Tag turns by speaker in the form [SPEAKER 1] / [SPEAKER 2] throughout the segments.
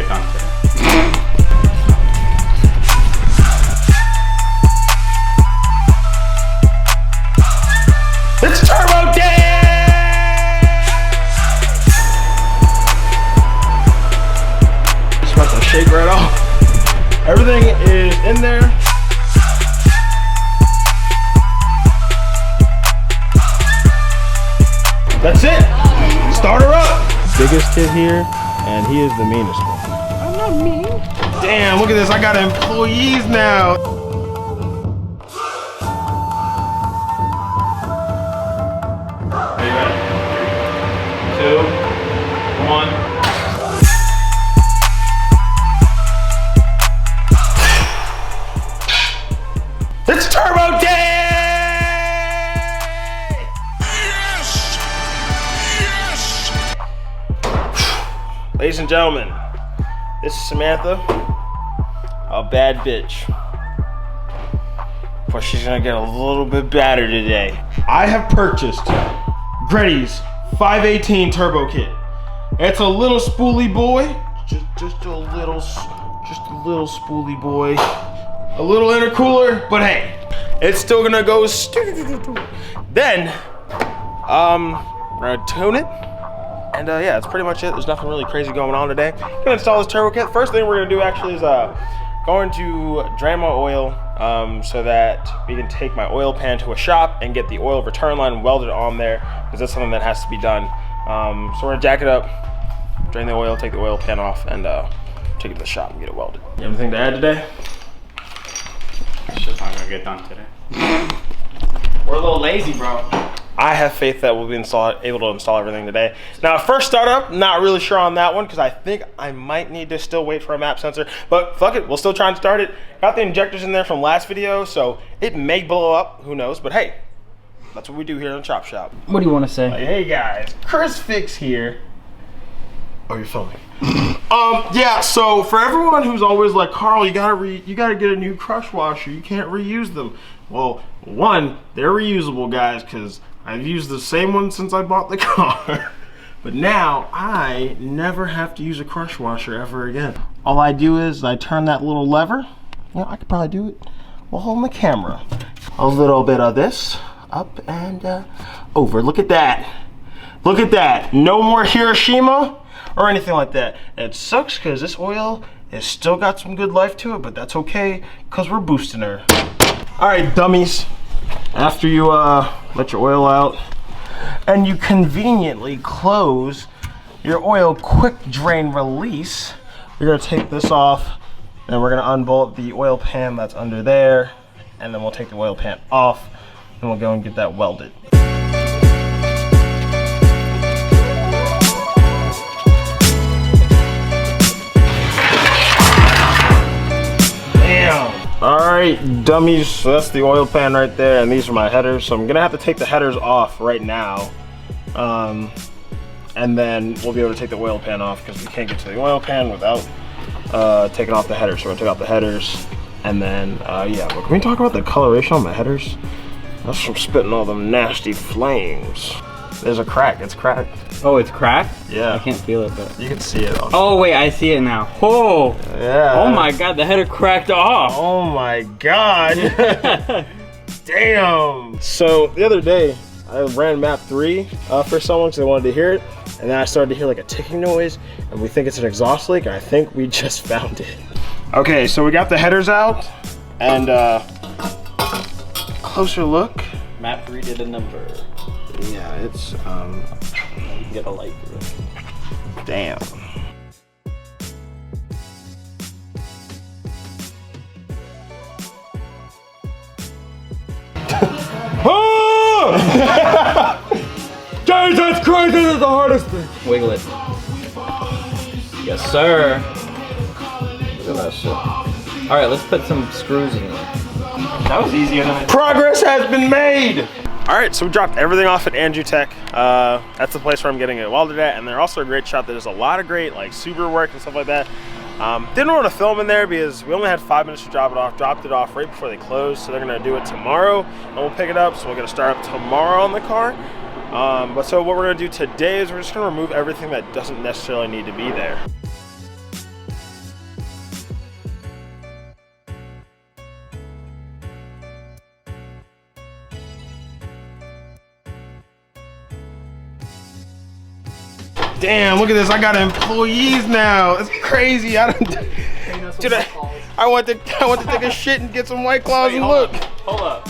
[SPEAKER 1] get done today.
[SPEAKER 2] It's turbo day! Just about to shake right off. Everything is in there. That's it. Start her up. Biggest kid here, and he is the meanest one. I'm not mean. Damn, look at this. I got employees now. Are you ready? 3, 2, 1. It's turbo day! Ladies and gentlemen, this is Samantha, a bad bitch. But she's gonna get a little bit badder today. I have purchased Greddy's 518 turbo kit. It's a little spoolie boy, just a little spoolie boy. A little intercooler, but hey, it's still gonna go. Then, we're gonna tune it. And yeah, that's pretty much it. There's nothing really crazy going on today. Gonna install this turbo kit. First thing we're gonna do actually is going to drain my oil so that we can take my oil pan to a shop and get the oil return line welded on there, because that's something that has to be done. So we're gonna jack it up, drain the oil, take the oil pan off, and take it to the shop and get it welded. You have anything to add today?
[SPEAKER 1] It's just not gonna get done today.
[SPEAKER 3] We're a little lazy, bro.
[SPEAKER 2] I have faith that we'll be able to install everything today. Now, first startup, not really sure on that one because I think I might need to still wait for a map sensor, but fuck it, we'll still try and start it. Got the injectors in there from last video, so it may blow up, who knows, but hey, that's what we do here in the Chop Shop.
[SPEAKER 3] What do you want to say?
[SPEAKER 2] Like, hey guys, Chris Fix here. Oh, you're filming. Yeah, so for everyone who's always like, Carl, you gotta get a new crush washer, you can't reuse them. Well, one, they're reusable, guys, because I've used the same one since I bought the car. But now I never have to use a crush washer ever again. All I do is I turn that little lever. You know, I could probably do it while holding the camera. A little bit of this up and over. Look at that. Look at that. No more Hiroshima or anything like that. And it sucks because this oil has still got some good life to it, but that's okay because we're boosting her. All right, dummies. After you let your oil out and you conveniently close your oil quick drain release, you're gonna take this off and we're gonna unbolt the oil pan that's under there, and then we'll take the oil pan off and we'll go and get that welded. Damn. All right, dummies, so that's the oil pan right there, and these are my headers. So I'm gonna have to take the headers off right now. And then we'll be able to take the oil pan off because we can't get to the oil pan without taking off the headers. So we're gonna take off the headers, and then, yeah, but can we talk about the coloration on my headers? That's from spitting all them nasty flames. There's a crack, it's cracked.
[SPEAKER 3] Oh, it's cracked?
[SPEAKER 2] Yeah.
[SPEAKER 3] I can't feel it, but
[SPEAKER 2] you can see it.
[SPEAKER 3] Oh, wait, I see it now. Oh!
[SPEAKER 2] Yeah.
[SPEAKER 3] Oh my God, the header cracked off.
[SPEAKER 2] Oh my God. Damn. So the other day, I ran map 3 for someone because they wanted to hear it. And then I started to hear like a ticking noise, and we think it's an exhaust leak, and I think we just found it. Okay, so we got the headers out, and closer look.
[SPEAKER 3] Map 3 did a number.
[SPEAKER 2] Yeah, it's,
[SPEAKER 3] You can get a light through it.
[SPEAKER 2] Damn.
[SPEAKER 3] Guys, that's crazy, that's the hardest thing. Wiggle it. Yes, sir. Look at that shit. All right, let's put some screws in there. That was easier than I thought.
[SPEAKER 2] Progress has been made. All right, so we dropped everything off at Andrew Tech. That's the place where I'm getting it welded at, and they're also a great shop. There's a lot of great like Subaru work and stuff like that. Didn't want to film in there because we only had 5 minutes to drop it off. Dropped it off right before they closed, so they're gonna do it tomorrow, and we'll pick it up. So we're gonna start up tomorrow on the car. But so what we're gonna do today is we're just gonna remove everything that doesn't necessarily need to be there. Damn, look at this. I got employees now. It's crazy. Dude, I went to take a shit and get some White Claws and look.
[SPEAKER 1] Hold up.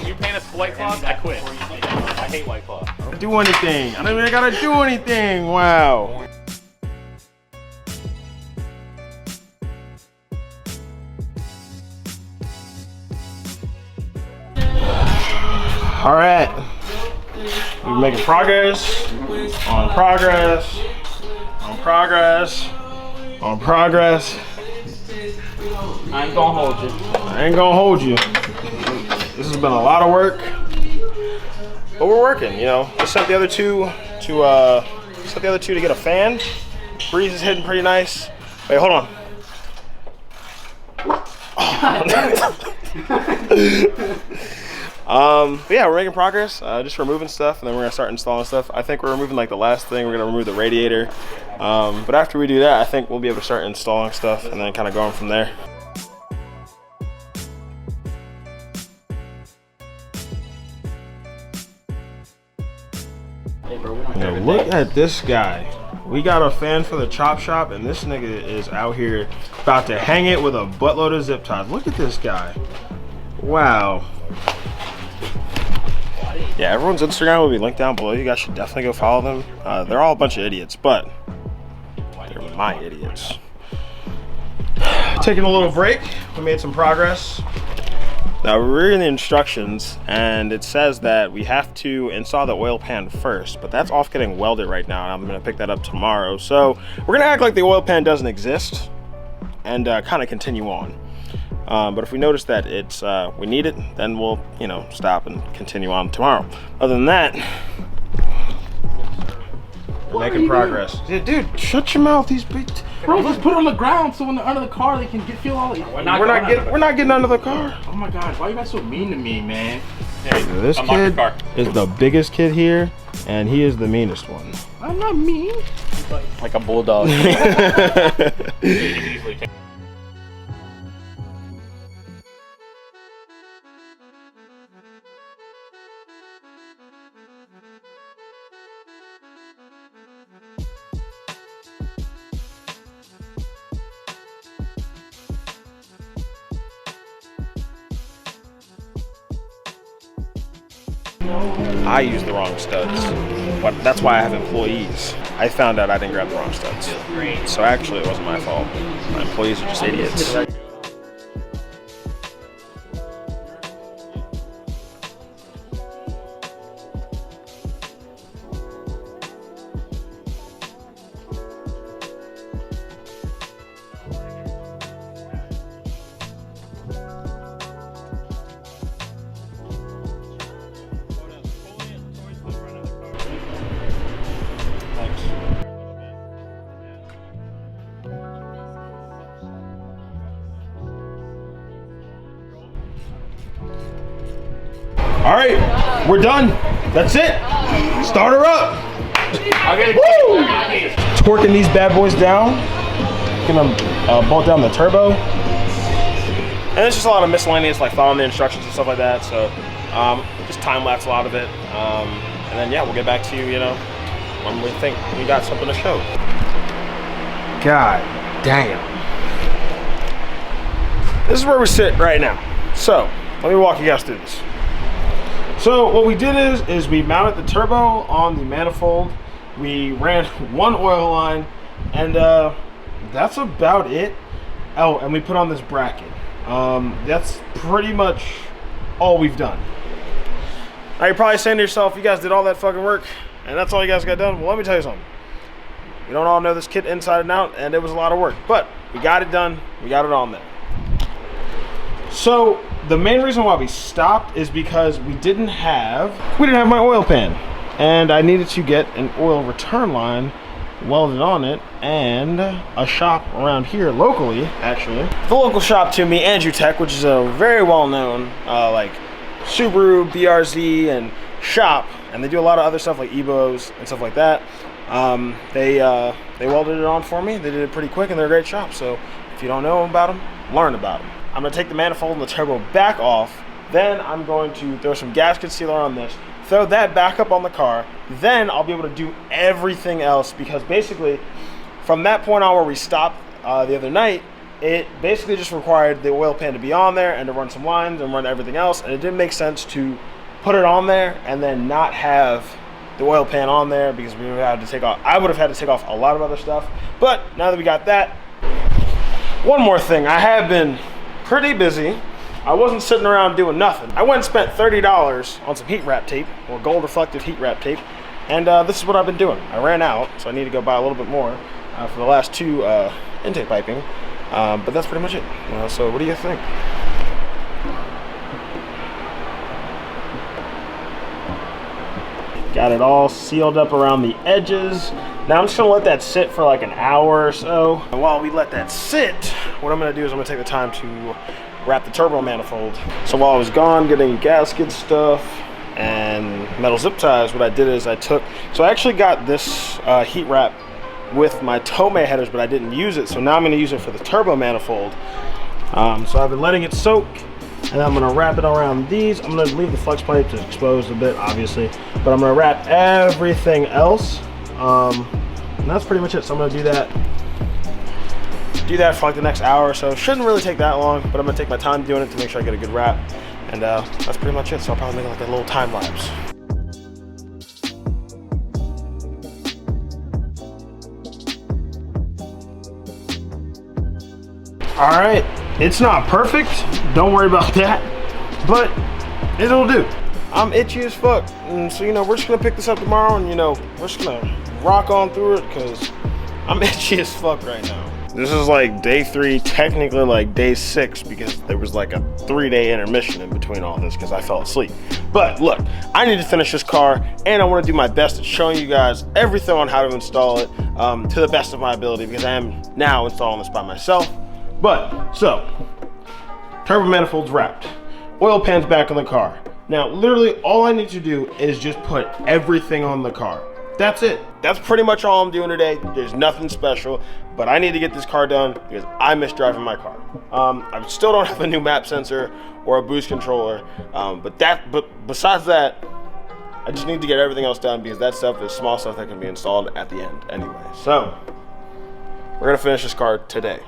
[SPEAKER 1] You paying us for White Claws? I quit. I hate White Claw.
[SPEAKER 2] I don't do anything. I don't even gotta do anything. Wow. All right. We're making progress on progress on progress on progress.
[SPEAKER 3] I ain't gonna hold you.
[SPEAKER 2] I ain't gonna hold you. This has been a lot of work, but we're working. You know, we sent the other two to get a fan. Breeze is hitting pretty nice. Wait, hold on. But yeah, we're making progress. Just removing stuff, and then we're gonna start installing stuff. I think we're removing like the last thing. We're gonna remove the radiator. But after we do that, I think we'll be able to start installing stuff, and then kind of going from there. Now look at this guy. We got a fan for the chop shop, and this nigga is out here about to hang it with a buttload of zip ties. Look at this guy. Wow. Yeah, everyone's Instagram will be linked down below. You guys should definitely go follow them. They're all a bunch of idiots, but they're my idiots. Taking a little break. We made some progress. Now we're reading the instructions, and it says that we have to install the oil pan first, but that's off getting welded right now, and I'm gonna pick that up tomorrow. So we're gonna act like the oil pan doesn't exist and kind of continue on. But if we notice that it's we need it, then we'll, you know, stop and continue on tomorrow. Other than that, we're making progress. Dude, shut your mouth. These bitches.
[SPEAKER 4] Bro, let's put it on the ground so when they're under the car they can feel all the.
[SPEAKER 2] We're not getting under the car.
[SPEAKER 4] Oh my god, why are you guys so mean to me, man?
[SPEAKER 1] Hey,
[SPEAKER 2] This kid is the biggest kid here, and he is the meanest one.
[SPEAKER 4] I'm not mean.
[SPEAKER 3] Like a bulldog.
[SPEAKER 2] I used the wrong studs, but that's why I have employees. I found out I didn't grab the wrong studs. So actually it wasn't my fault. My employees are just idiots. All right, we're done. That's it. Start her up. Woo! Twerking these bad boys down. Gonna bolt down the turbo. And it's just a lot of miscellaneous, like following the instructions and stuff like that. So just time lapse a lot of it. And then yeah, we'll get back to you, you know, when we think we got something to show. God damn. This is where we sit right now. So let me walk you guys through this. So what we did is we mounted the turbo on the manifold. We ran one oil line, and that's about it. Oh, and we put on this bracket. That's pretty much all we've done. Now you're probably saying to yourself, you guys did all that fucking work, and that's all you guys got done? Well, let me tell you something. We don't all know this kit inside and out, and it was a lot of work, but we got it done. We got it on there. So the main reason why we stopped is because we didn't have my oil pan, and I needed to get an oil return line welded on it, and a shop around here locally, actually. The local shop to me, Andrew Tech, which is a very well-known like Subaru, BRZ, and shop, and they do a lot of other stuff like EBOs and stuff like that. They welded it on for me. They did it pretty quick, and they're a great shop. So if you don't know about them, learn about them. I'm gonna take the manifold and the turbo back off. Then I'm going to throw some gasket sealer on this, throw that back up on the car. Then I'll be able to do everything else, because basically from that point on where we stopped the other night, it basically just required the oil pan to be on there and to run some lines and run everything else. And it didn't make sense to put it on there and then not have the oil pan on there, because we would have had to take off, I would have had to take off a lot of other stuff. But now that we got that, one more thing, I have been pretty busy. I wasn't sitting around doing nothing. I went and spent $30 on some heat wrap tape, or gold reflective heat wrap tape, and this is what I've been doing. I ran out, so I need to go buy a little bit more for the last two intake piping, but that's pretty much it. So what do you think? Got it all sealed up around the edges. Now I'm just gonna let that sit for like an hour or so. And while we let that sit, what I'm gonna do is I'm gonna take the time to wrap the turbo manifold. So while I was gone getting gasket stuff and metal zip ties, what I did is I actually got this heat wrap with my Tomei headers, but I didn't use it. So now I'm gonna use it for the turbo manifold. So I've been letting it soak, and I'm gonna wrap it around these. I'm gonna leave the flex pipe to expose a bit, obviously, but I'm gonna wrap everything else. And that's pretty much it. So I'm gonna do that for like the next hour or so. Shouldn't really take that long, but I'm gonna take my time doing it to make sure I get a good wrap. And that's pretty much it. So I'll probably make like a little time lapse. All right, it's not perfect. Don't worry about that, but it'll do. I'm itchy as fuck, and so we're just gonna pick this up tomorrow, and we're just gonna rock on through it, because I'm itchy as fuck right now. This is like day 3, technically like day 6, because there was like a 3-day intermission in between all this because I fell asleep. But look, I need to finish this car, and I want to do my best at showing you guys everything on how to install it to the best of my ability, because I am now installing this by myself. But so, turbo manifold's wrapped, oil pan's back on the car. Now, literally all I need to do is just put everything on the car. That's it. That's pretty much all I'm doing today. There's nothing special, but I need to get this car done because I miss driving my car. I still don't have a new map sensor or a boost controller, but besides that, I just need to get everything else done, because that stuff is small stuff that can be installed at the end anyway. So, we're gonna finish this car today.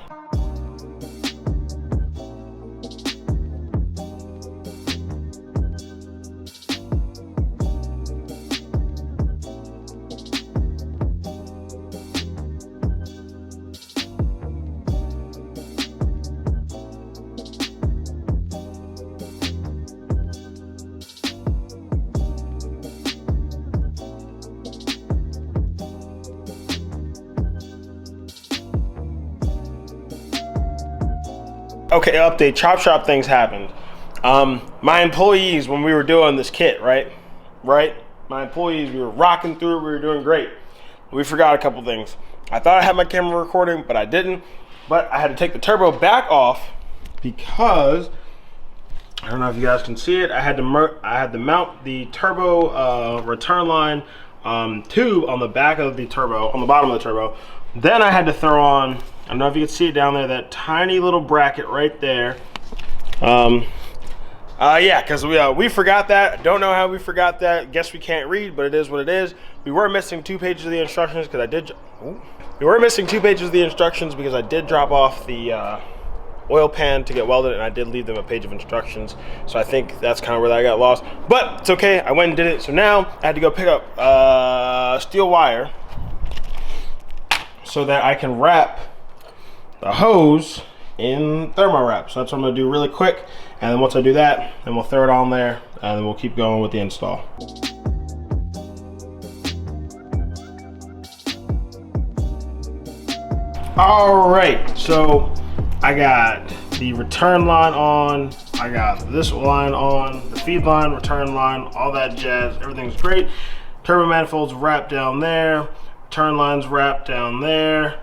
[SPEAKER 2] Okay, update, chop shop things happened. My employees, when we were doing this kit, right? My employees, we were rocking through it, we were doing great. We forgot a couple things. I thought I had my camera recording, but I didn't. But I had to take the turbo back off because, I don't know if you guys can see it, I had to mount the turbo return line tube on the back of the turbo, on the bottom of the turbo. Then I had to throw on, I don't know if you can see it down there, that tiny little bracket right there. Yeah, because we forgot that. Don't know how we forgot that. Guess we can't read, but it is what it is. We were missing 2 pages of the instructions because I did. We were missing 2 pages of the instructions because I did drop off the oil pan to get welded, and I did leave them a page of instructions. So I think that's kind of where that got lost. But it's okay. I went and did it. So now I had to go pick up steel wire so that I can wrap the hose in thermo wrap. So that's what I'm gonna do really quick, and then once I do that, then we'll throw it on there, and then we'll keep going with the install. All right, so I got the return line on, I got this line on, the feed line, return line, all that jazz, everything's great. Turbo manifold's wrapped down there, turn line's wrapped down there.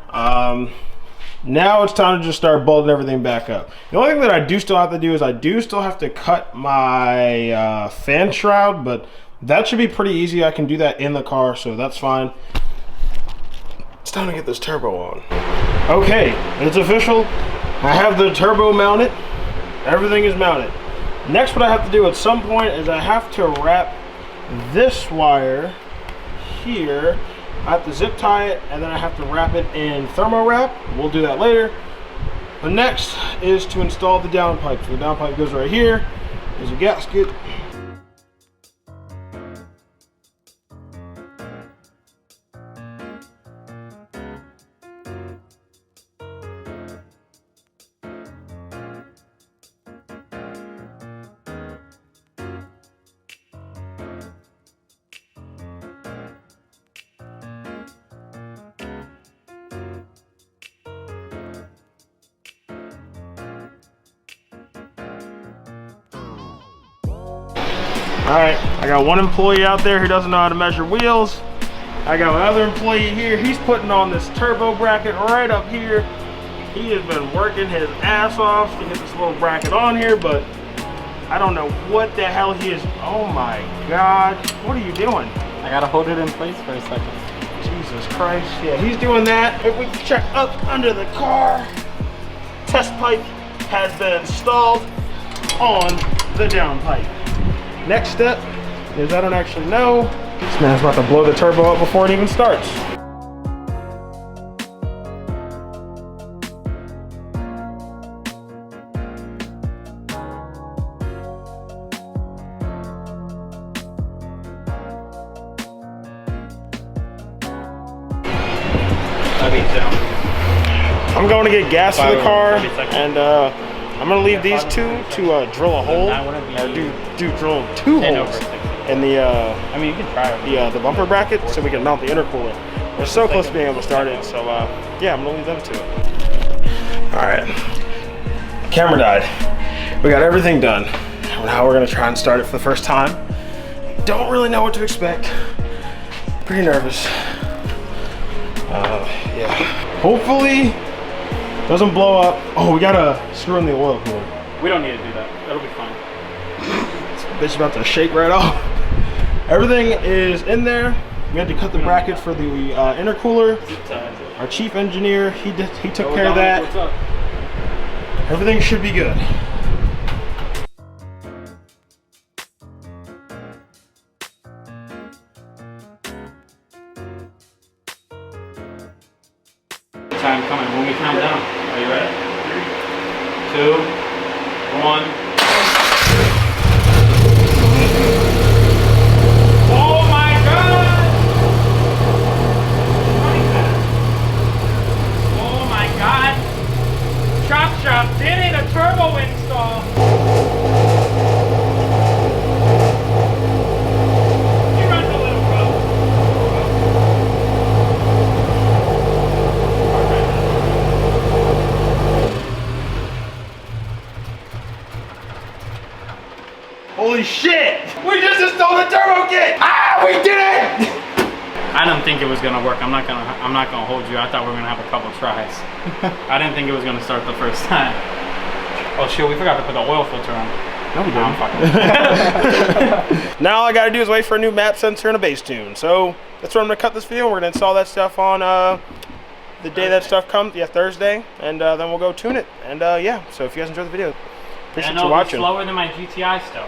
[SPEAKER 2] Now it's time to just start bolting everything back up. The only thing that I do still have to do is I do still have to cut my fan shroud, but that should be pretty easy. I can do that in the car, so that's fine. It's time to get this turbo on. Okay, it's official. I have the turbo mounted. Everything is mounted. Next, what I have to do at some point is I have to wrap this wire here. I have to zip tie it, and then I have to wrap it in thermo wrap. We'll do that later. But next is to install the downpipe. So the downpipe goes right here. There's a gasket. All right, I got one employee out there who doesn't know how to measure wheels. I got my other employee here. He's putting on this turbo bracket right up here. He has been working his ass off to get this little bracket on here, but I don't know what the hell he is. Oh my God, what are you doing?
[SPEAKER 3] I gotta hold it in place for a second.
[SPEAKER 2] Jesus Christ, yeah, he's doing that. If we check up under the car, test pipe has been installed on the downpipe. Next step is I don't actually know. This man's about to blow the turbo up before it even starts. I'm going to get gas for the car, and I'm gonna leave these two to drill a hole, or drill two holes in the
[SPEAKER 3] I mean, you can try
[SPEAKER 2] the bumper bracket so we can mount the intercooler. We're so close to being able to start it, so yeah, I'm gonna leave them to it. All right, camera died. We got everything done. Now we're gonna try and start it for the first time. Don't really know what to expect. Pretty nervous. Yeah. Hopefully. Doesn't blow up. Oh, we gotta screw in the oil cooler.
[SPEAKER 1] We don't need to do that. That'll be fine.
[SPEAKER 2] This bitch about to shake right off. Everything is in there. We had to cut the bracket for the intercooler. Our chief engineer, he took care of that. Everything should be good.
[SPEAKER 1] Time coming when we count down. Are you ready? 3, 2, 1. Oh my God! Oh my God! Chop did it! A turbo install. He runs a little rough.
[SPEAKER 2] Holy shit! We just installed the turbo kit! Ah, we did it!
[SPEAKER 1] I didn't think it was gonna work. I'm not gonna hold you. I thought we were gonna have a couple tries. I didn't think it was gonna start the first time. Oh shit, we forgot to put the oil filter on.
[SPEAKER 2] No, we didn't.
[SPEAKER 1] I'm fucking.
[SPEAKER 2] Now all I gotta do is wait for a new map sensor and a bass tune. So that's where I'm gonna cut this video. We're gonna install that stuff on the day that stuff comes. Yeah, Thursday, and then we'll go tune it. And yeah, so if you guys enjoyed the video, appreciate you watching.
[SPEAKER 1] Slower than my GTI still.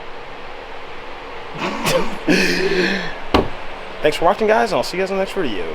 [SPEAKER 2] Thanks for watching, guys, and I'll see you guys in the next video.